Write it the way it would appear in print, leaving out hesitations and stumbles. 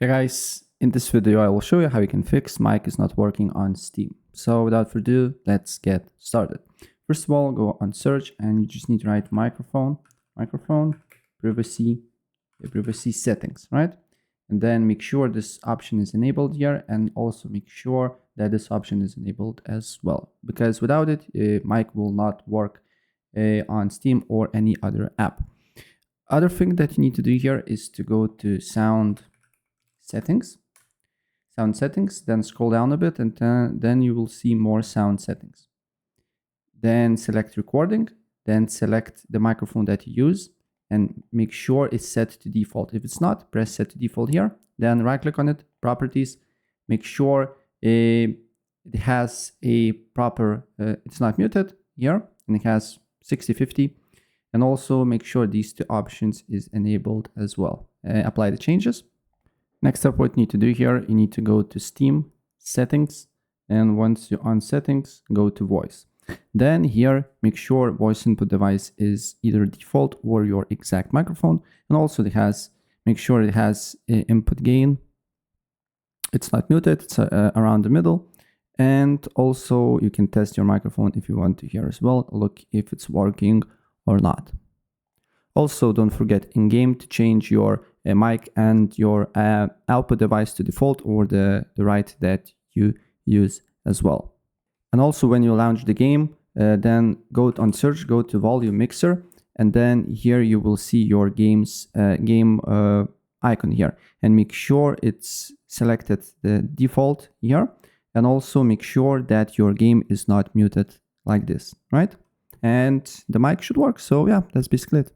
Hey guys, in this video I will show you how you can fix mic is not working on Steam. So without further ado, let's get started. First of all, go on search and you just need to write microphone, privacy settings, right? And then make sure this option is enabled here, and also make sure that this option is enabled as well, because without it, mic will not work on Steam or any other app. Other thing that you need to do here is to go to sound settings, then scroll down a bit, and then you will see more sound settings. Then select recording, then select the microphone that you use and make sure it's set to default. If it's not, press set to default here, then right click on it, properties, make sure it has a proper, it's not muted here, and it has 60/50, and also make sure these two options is enabled as well. Apply the changes. Next up, what you need to do here, you need to go to Steam settings, and once you're on settings, go to voice. Then here, make sure voice input device is either default or your exact microphone, and also make sure it has input gain. It's not muted, it's around the middle. And also you can test your microphone if you want to hear as well, look if it's working or not. Also, don't forget in game to change your mic and your output device to default or the right that you use as well. And also when you launch the game, then go on search, go to volume mixer, and then here you will see your game icon here, and make sure it's selected the default here, and also make sure that your game is not muted like this, right? And the mic should work. So yeah, that's basically it.